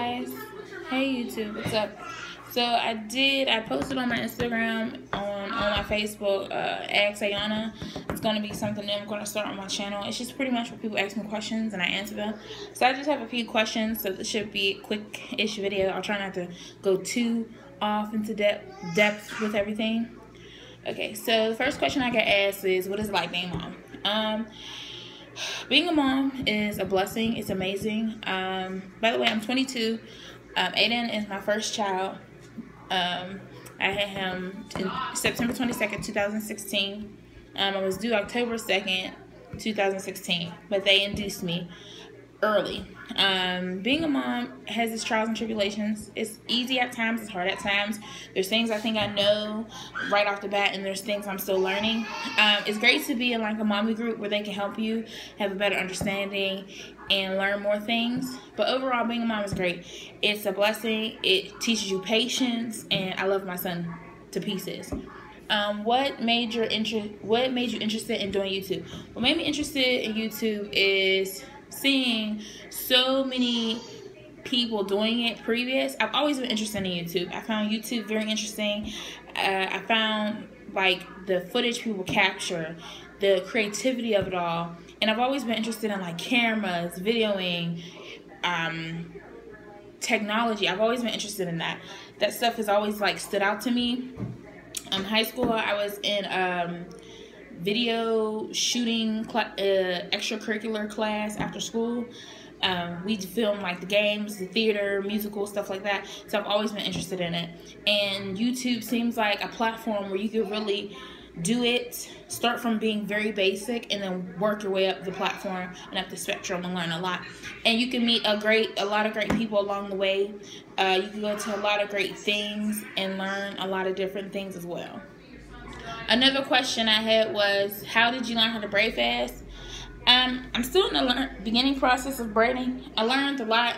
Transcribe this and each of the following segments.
guys. Hey YouTube, what's up? So I posted on my Instagram, on my Facebook, Ask Ayanna. It's going to be something new I'm going to start on my channel. It's just pretty much where people ask me questions and I answer them. So I just have a few questions, so this should be a quick-ish video. I'll try not to go too off into depth with everything. Okay, so the first question I get asked is, what is it like being a mom? Being a mom is a blessing. It's amazing. By the way, I'm 22. Aiden is my first child. I had him in September 22nd, 2016. I was due October 2nd, 2016, but they induced me early. Being a mom has its trials and tribulations. It's easy at times, it's hard at times. There's things I think I know right off the bat, and there's things I'm still learning. It's great to be in like a mommy group where they can help you have a better understanding and learn more things. But overall, being a mom is great. It's a blessing. It teaches you patience, and I love my son to pieces. What made you interested in doing YouTube? What made me interested in YouTube is seeing so many people doing it previous. I've always been interested in YouTube. I found YouTube very interesting. I found like the footage people capture, the creativity of it all, and I've always been interested in like cameras, videoing, technology. I've always been interested in that. That stuff has always like stood out to me. In high school, I was in video shooting extracurricular class after school. We filmed like the games, the theater, musical, stuff like that. So I've always been interested in it. And YouTube seems like a platform where you could really do it, start from being very basic, and then work your way up the platform and up the spectrum and learn a lot. And you can meet a lot of great people along the way. You can go to a lot of great things and learn a lot of different things as well. Another question I had was, how did you learn how to braid fast? I'm still in the beginning process of braiding. I learned a lot.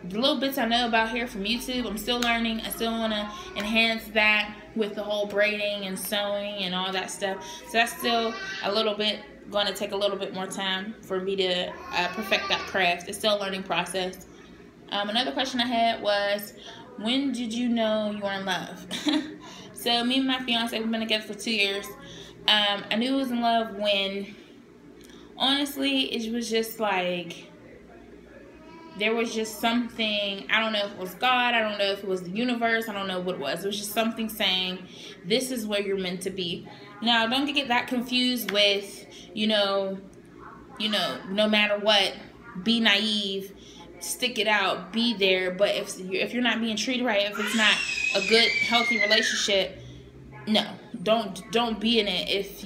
The little bits I know about here from YouTube, I'm still learning. I still want to enhance that with the whole braiding and sewing and all that stuff. So that's still going to take a little bit more time for me to perfect that craft. It's still a learning process. Another question I had was, when did you know you were in love? So me and my fiance, we've been together for 2 years. I knew I was in love when, honestly, it was just like, there was just something, I don't know if it was God, I don't know if it was the universe, I don't know what it was. It was just something saying, this is where you're meant to be. Now, don't get that confused with, no matter what, be naive, stick it out, be there. But if you're not being treated right, if it's not a good, healthy relationship, no, don't be in it. If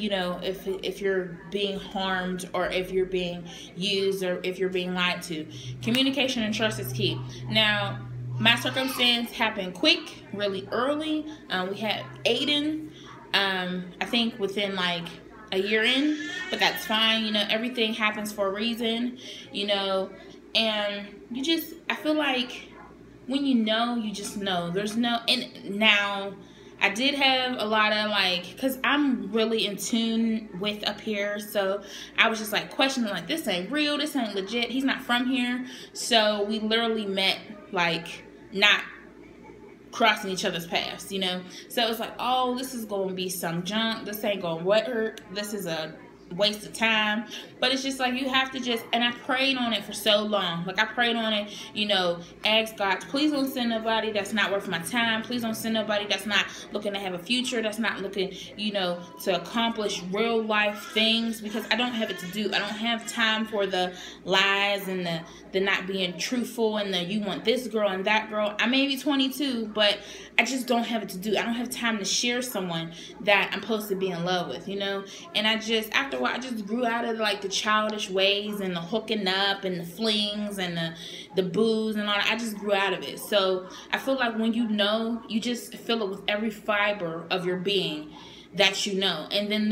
you're being harmed, or if you're being used, or if you're being lied to. Communication and trust is key. Now, my circumstance happened quick, really early. We had Aiden, I think within like a year in, but that's fine. Everything happens for a reason, and I feel like when you just know. And now, I did have a lot of because I'm really in tune with up here, so I was just like questioning, like, this ain't real, this ain't legit, he's not from here. So we literally met like not crossing each other's paths, So it was like, oh, this is gonna be some junk, this ain't gonna work, this is a waste of time. But it's just like, you have to and I prayed on it for so long. Like, I prayed on it, asked God, please don't send nobody that's not worth my time. Please don't send nobody that's not looking to have a future, that's not looking, to accomplish real life things, because I don't have it to do. I don't have time for the lies and the not being truthful and the you want this girl and that girl. I may be 22, but I just don't have it to do. I don't have time to share someone that I'm supposed to be in love with, And after a while, I just grew out of like the childish ways and the hooking up and the flings and the booze and all that. I just grew out of it. So I feel like when you just feel it with every fiber of your being that and then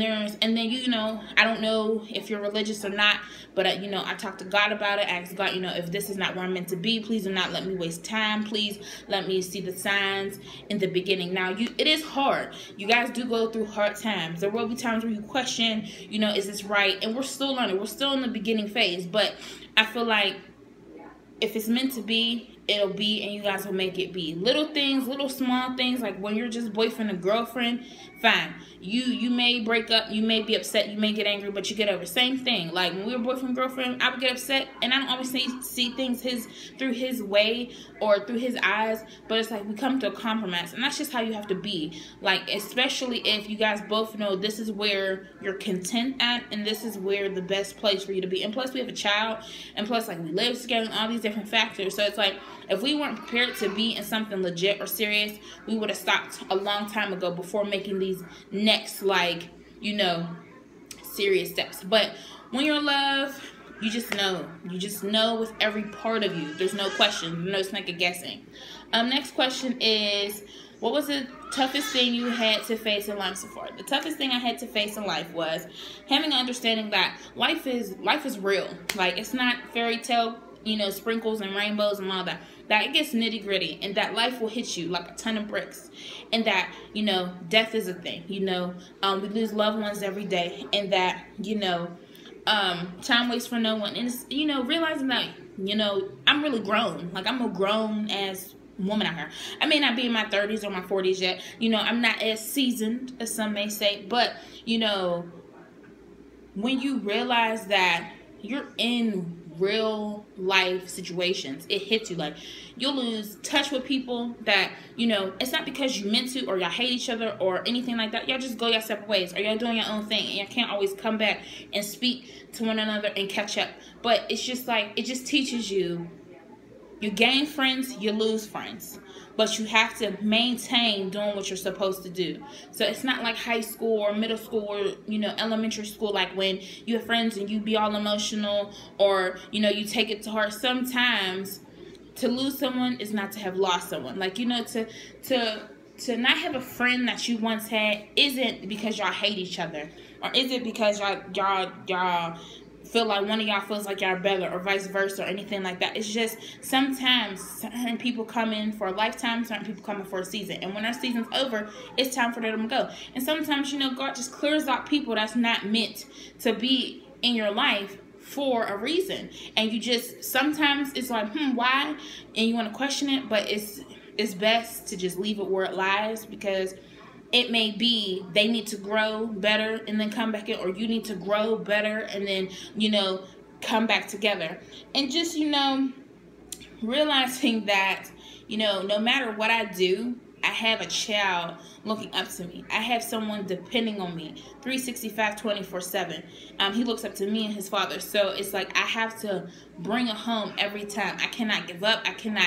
I don't know if you're religious or not, but I talked to God about it. I asked God, if this is not where I'm meant to be, please do not let me waste time. Please let me see the signs in the beginning. Now, it is hard. You guys do go through hard times. There will be times where you question, is this right? And we're still learning. We're still in the beginning phase, but I feel like if it's meant to be, it'll be, and you guys will make it be. Little things, little small things, like when you're just boyfriend and girlfriend, fine. You may break up, you may be upset, you may get angry, but you get over. Same thing. Like when we were boyfriend and girlfriend, I would get upset, and I don't always see things through his way or through his eyes, but it's like we come to a compromise, and that's just how you have to be. Like, especially if you guys both know this is where you're content at, and this is where the best place for you to be. And plus we have a child, and plus like we live together, and all these different factors. So it's like, if we weren't prepared to be in something legit or serious, we would have stopped a long time ago before making these next, like, you know, serious steps. But when you're in love, you just know. You just know with every part of you. There's no question. No snake of guessing. Next question is, what was the toughest thing you had to face in life so far? The toughest thing I had to face in life was having an understanding that life is real. Like, it's not fairy tale, you know, sprinkles and rainbows and all that. That it gets nitty gritty, and that life will hit you like a ton of bricks, and that, you know, death is a thing. You know, we lose loved ones every day, and that, you know, time waits for no one. And it's, you know, realizing that, you know, I'm really grown. Like, I'm a grown ass woman out here. I may not be in my 30s or my 40s yet. You know, I'm not as seasoned as some may say, but, you know, when you realize that you're in real life situations, it hits you. Like, you'll lose touch with people that, you know, it's not because you meant to, or y'all hate each other or anything like that. Y'all just go your separate ways, or y'all doing your own thing, and y'all can't always come back and speak to one another and catch up. But it's just like, it just teaches you, you gain friends, you lose friends, but you have to maintain doing what you're supposed to do. So it's not like high school or middle school or, you know, elementary school, like when you have friends and you be all emotional, or, you know, you take it to heart. Sometimes to lose someone is not to have lost someone. Like, you know, to not have a friend that you once had isn't because y'all hate each other, or is it because y'all feel like one of y'all feels like y'all are better, or vice versa, or anything like that. It's just sometimes certain people come in for a lifetime, certain people come in for a season, and when our season's over, it's time for them to go. And sometimes, you know, God just clears out people that's not meant to be in your life for a reason, and you just, sometimes it's like, why? And you want to question it, but it's best to just leave it where it lies, because it may be they need to grow better and then come back in, or you need to grow better and then, you know, come back together. And just, you know, realizing that, you know, no matter what I do, I have a child looking up to me. I have someone depending on me 365, 24/7. He looks up to me and his father. So it's like, I have to bring it home every time. I cannot give up. I can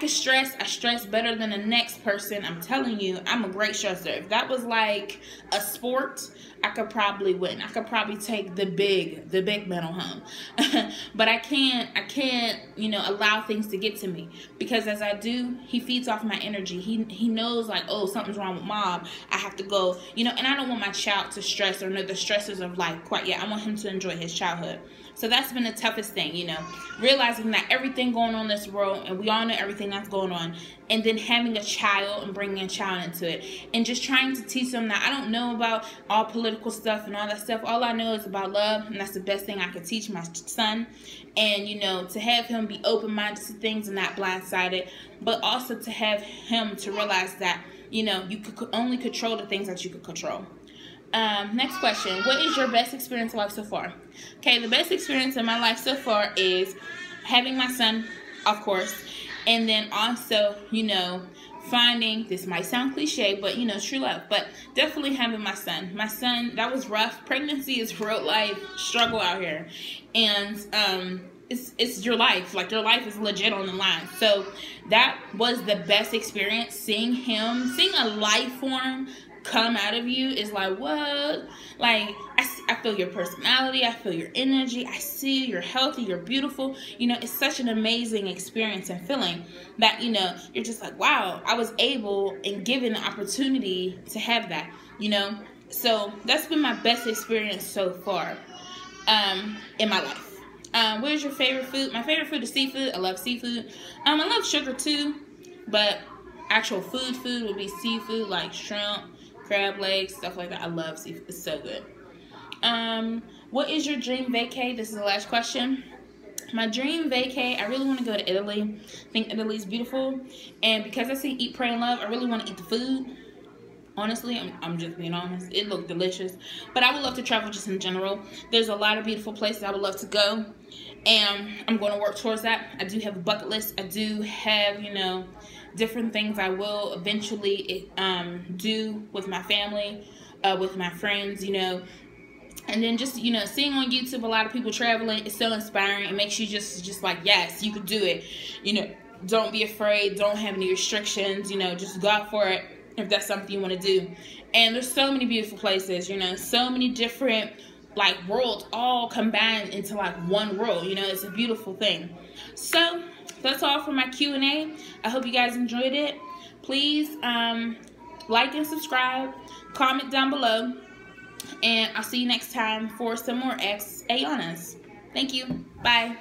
stress. I stress better than the next person. I'm telling you, I'm a great stressor. If that was like a sport, I could probably win. I could probably take the big medal home. But I can't, you know, allow things to get to me, because as I do, he feeds off my energy. He knows, like, oh, something's wrong with mom. I have to go, you know, and I don't want my child to stress or know the stresses of life quite yet. I want him to enjoy his childhood. So that's been the toughest thing, you know, realizing that everything going on in this world, and we all know everything that's going on, and then having a child and bringing a child into it, and just trying to teach them that I don't know about all political stuff and all that stuff. All I know is about love, and that's the best thing I could teach my son. And, you know, to have him be open-minded to things and not blindsided, but also to have him to realize that, you know, you could only control the things that you could control. Next question. What is your best experience in life so far? Okay, the best experience in my life so far is having my son, of course, and then also, you know, finding, this might sound cliche, but, you know, true love, but definitely having my son. My son, that was rough. Pregnancy is real life struggle out here, and it's your life. Like, your life is legit on the line. So that was the best experience. Seeing a life form come out of you is like, what? Like, I feel your personality, I feel your energy, I see you're healthy, you're beautiful. You know, it's such an amazing experience and feeling that, you know, you're just like, wow, I was able and given the opportunity to have that, you know. So that's been my best experience so far in my life. What is your favorite food? My favorite food is seafood. I love seafood. I love sugar too, but actual food would be seafood, like shrimp, crab legs, stuff like that. I love seafood. It's so good. What is your dream vacay? This is the last question. My dream vacay, I really want to go to Italy. I think Italy's beautiful. And because I see Eat, Pray, and Love, I really want to eat the food. Honestly, I'm just being honest. It looked delicious. But I would love to travel just in general. There's a lot of beautiful places I would love to go. And I'm going to work towards that. I do have a bucket list. I do have, you know, different things I will eventually do with my family, with my friends, you know. And then just, you know, seeing on YouTube a lot of people traveling is so inspiring. It makes you just like, yes, you could do it. You know, don't be afraid. Don't have any restrictions. You know, just go out for it if that's something you want to do. And there's so many beautiful places, you know, so many different, like, worlds all combined into, like, one world. You know, it's a beautiful thing. So that's all for my Q&A. I hope you guys enjoyed it. Please like and subscribe. Comment down below. And I'll see you next time for some more Ayannas. Thank you. Bye.